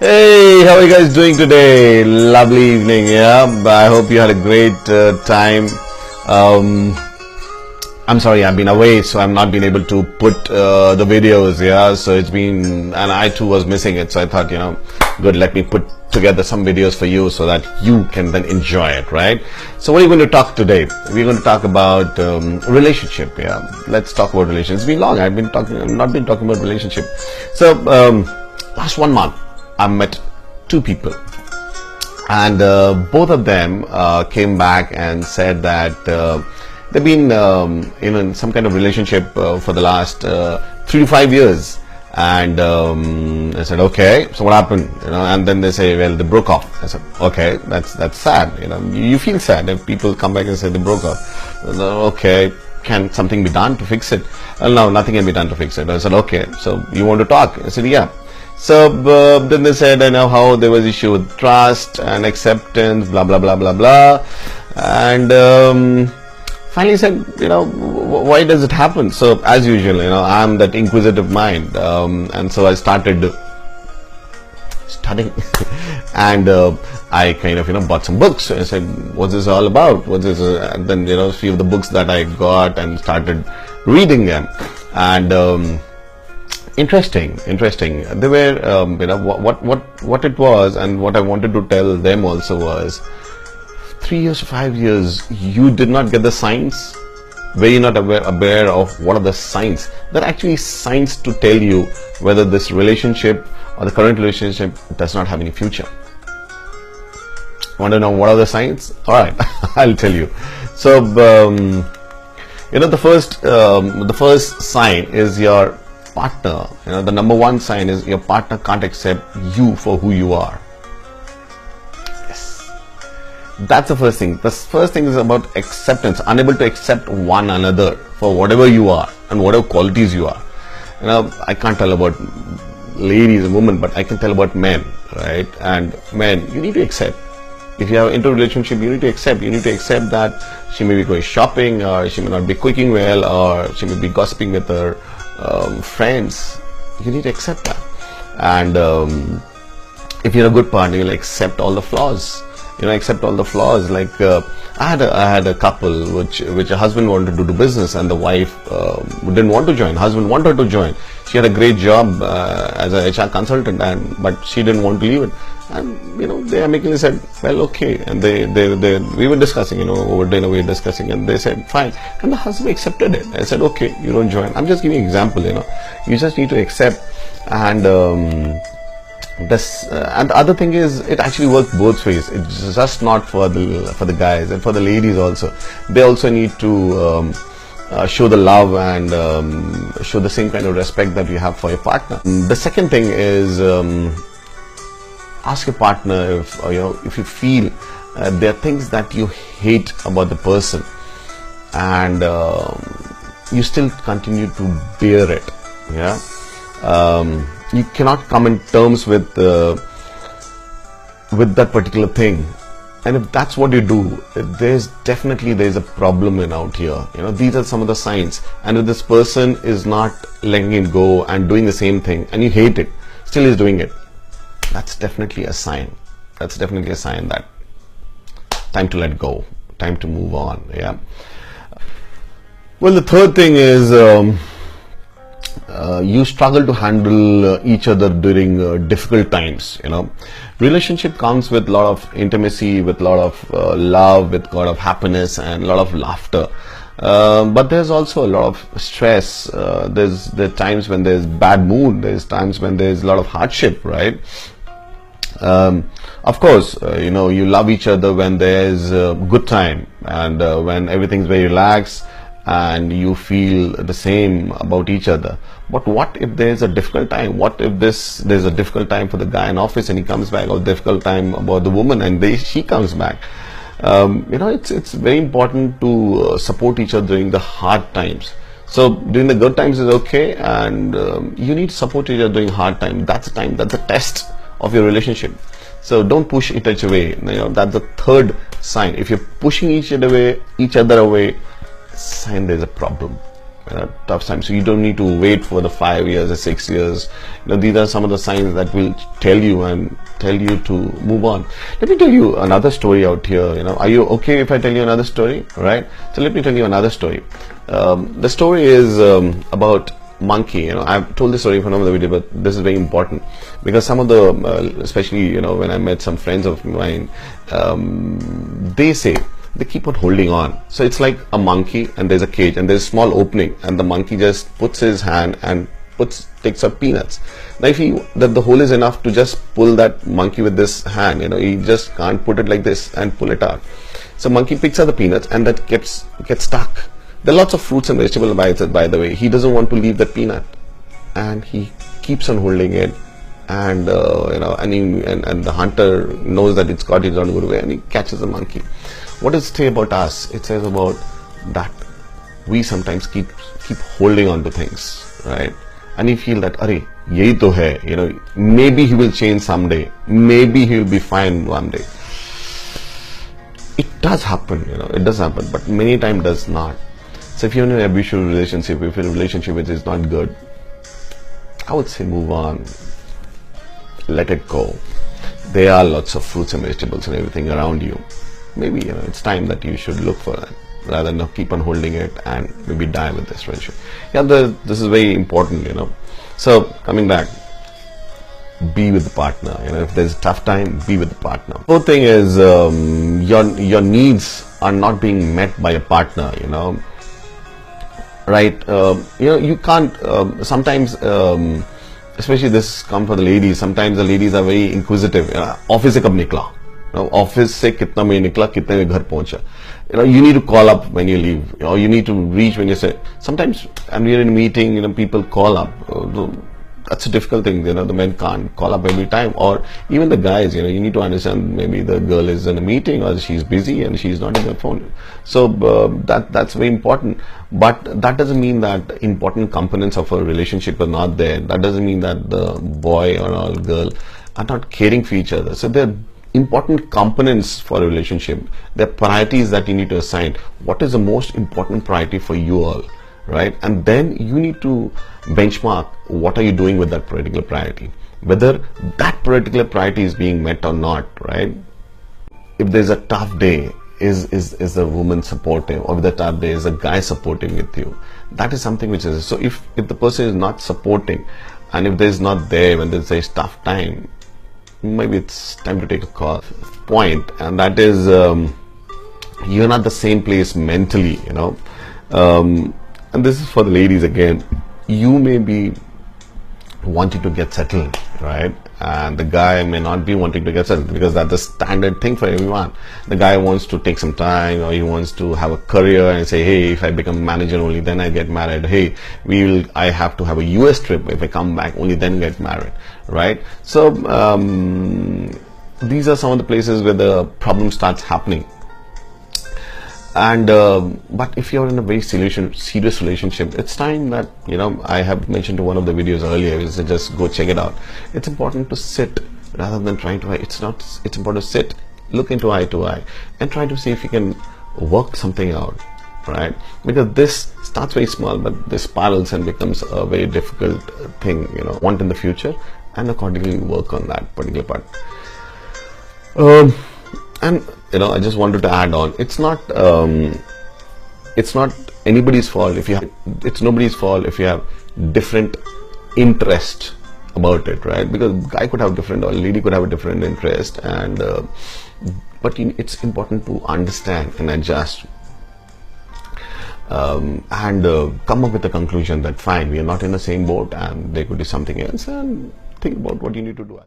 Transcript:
Hey, how are you guys doing today? Lovely evening, yeah. I hope you had a great time. I'm sorry, I've been away, so I've not been able to put the videos, yeah. So it's been, and I too was missing it. So I thought, good, let me put together some videos for you so that you can then enjoy it, right? So what are you going to talk today? We're going to talk about relationship, yeah. Let's talk about relationships. It's been long. I've not been talking about relationship. So last 1 month, I met 2 people, and both of them came back and said that they've been in some kind of relationship for the last 3 to 5 years. And I said, okay, so what happened? And then they say, well, they broke off. I said, okay, that's sad. You feel sad if people come back and say they broke off. I said, okay, can something be done to fix it? No, nothing can be done to fix it. I said, okay, so you want to talk? I said, yeah. So then they said, I know how there was issue with trust and acceptance, blah blah blah blah blah, and finally said, why does it happen? So as usual, I'm that inquisitive mind, and so I started studying, and I kind of bought some books. I said, what's this all about? What's this? And then a few of the books that I got and started reading them, and Interesting. They were, what it was, and what I wanted to tell them also was, 3 years to 5 years, you did not get the signs. Were you not aware of what are the signs? There are actually signs to tell you whether this relationship or the current relationship does not have any future. Want to know what are the signs? All right, I'll tell you. So, the first sign is your partner. The number one sign is your partner can't accept you for who you are. Yes, that's the first thing. The first thing is about acceptance. Unable to accept one another for whatever you are and whatever qualities you are. I can't tell about ladies and women, but I can tell about men, right? And men, you need to accept. If you have into a relationship, you need to accept. You need to accept that she may be going shopping, or she may not be cooking well, or she may be gossiping with her friends. You need to accept that. And if you're a good partner, you'll accept all the flaws. Accept all the flaws. Like I had a couple which a husband wanted to do business, and the wife didn't want to join. Husband wanted to join. She had a great job as a HR consultant, but she didn't want to leave it. And they amicably said, well, okay. And we were discussing, over dinner we were discussing, and they said, fine. And the husband accepted it. I said, okay, you don't join. I'm just giving an example. You just need to accept. And and the other thing is, it actually works both ways. It's just not for the guys, and for the ladies also. They also need to show the love and show the same kind of respect that you have for your partner. The second thing is, ask your partner if you feel there are things that you hate about the person, and you still continue to bear it. Yeah. You cannot come in terms with that particular thing, and if that's what you do, there's a problem out here. These are some of the signs. And if this person is not letting it go and doing the same thing, and you hate it, still is doing it, that's definitely a sign. That's definitely a sign that time to let go, time to move on. Yeah. Well, the third thing is, you struggle to handle each other during difficult times. Relationship comes with a lot of intimacy, with a lot of love, with a lot of happiness and a lot of laughter. But there's also a lot of stress. There's times when there's bad mood. There's times when there's a lot of hardship, right? Of course, you love each other when there's a good time, and when everything's very relaxed, and you feel the same about each other. But what if there's a difficult time? What if there's a difficult time for the guy in office and he comes back, or difficult time about the woman and she comes back? It's very important to support each other during the hard times. So during the good times is okay, and you need to support each other during hard time. That's the test of your relationship. So don't push each away. That's the third sign. If you're pushing each other away, sign there's a problem, tough time. So you don't need to wait for the 5 years or 6 years. These are some of the signs that will tell you to move on. Let me tell you another story out here. Are you okay if I tell you another story? Right? So let me tell you another story. The story is about monkey. I've told this story in another video, but this is very important because some of the, especially when I met some friends of mine, they say they keep on holding on. So it's like a monkey and there's a cage and there's a small opening and the monkey just puts his hand and takes up peanuts. Now if that the hole is enough to just pull that monkey with this hand, he just can't put it like this and pull it out. So monkey picks up the peanuts and that gets stuck. There are lots of fruits and vegetables by the way. He doesn't want to leave that peanut and he keeps on holding it, and and the hunter knows that it's got its own good way and he catches the monkey. What does it say about us? It says about that we sometimes keep holding on to things, right? And you feel that, arey, yehi to hai, maybe he will change someday, maybe he will be fine one day. It does happen, it does happen, but many times does not. So if you're in an abusive relationship, if your relationship which is not good, I would say move on, let it go. There are lots of fruits and vegetables and everything around you. Maybe it's time that you should look for that rather than keep on holding it and maybe die with this relationship. This is very important. So coming back, be with the partner. If there's a tough time, be with the partner. The whole thing is your needs are not being met by a partner. Right? You can't. Sometimes, especially this comes for the ladies. Sometimes the ladies are very inquisitive. Office se kab nikla? Office se kitna mein nikla, kitne mein ghar pahuncha. You need to call up when you leave, or you need to reach when you say. Sometimes, and we're in a meeting, people call up. That's a difficult thing. The men can't call up every time, or even the guys. You need to understand. Maybe the girl is in a meeting, or she's busy and she's not in the phone. So that's very important. But that doesn't mean that important components of a relationship are not there. That doesn't mean that the boy or girl are not caring for each other. So they're important components for a relationship. They're priorities that you need to assign. What is the most important priority for you all? Right? And then you need to benchmark what are you doing with that particular priority, whether that particular priority is being met or not, right? If there's a tough day, is the woman supportive, or if the tough day is a guy supporting with you? That is something which is, so if the person is not supporting, and if there's not there when there's a tough time, maybe it's time to take a point, and that is you're not the same place mentally, and this is for the ladies again. You may be wanting to get settled, right? And the guy may not be wanting to get settled because that's the standard thing for everyone. The guy wants to take some time, or he wants to have a career and say, hey, if I become manager only then I get married. Hey, I have to have a US trip. If I come back only then get married, right? So these are some of the places where the problem starts happening. And but if you're in a very serious relationship, it's time that I have mentioned to one of the videos earlier, is to just go check it out. It's important to sit rather than trying to. It's important to sit, look into eye to eye, and try to see if you can work something out, right? Because this starts very small, but this spirals and becomes a very difficult thing. Want in the future, and accordingly work on that particular part. And I just wanted to add on, it's not anybody's fault it's nobody's fault if you have different interest about it, right? Because guy could have different, or lady could have a different interest, and but it's important to understand and adjust, and come up with a conclusion that fine, we are not in the same boat and there could be something else, and think about what you need to do.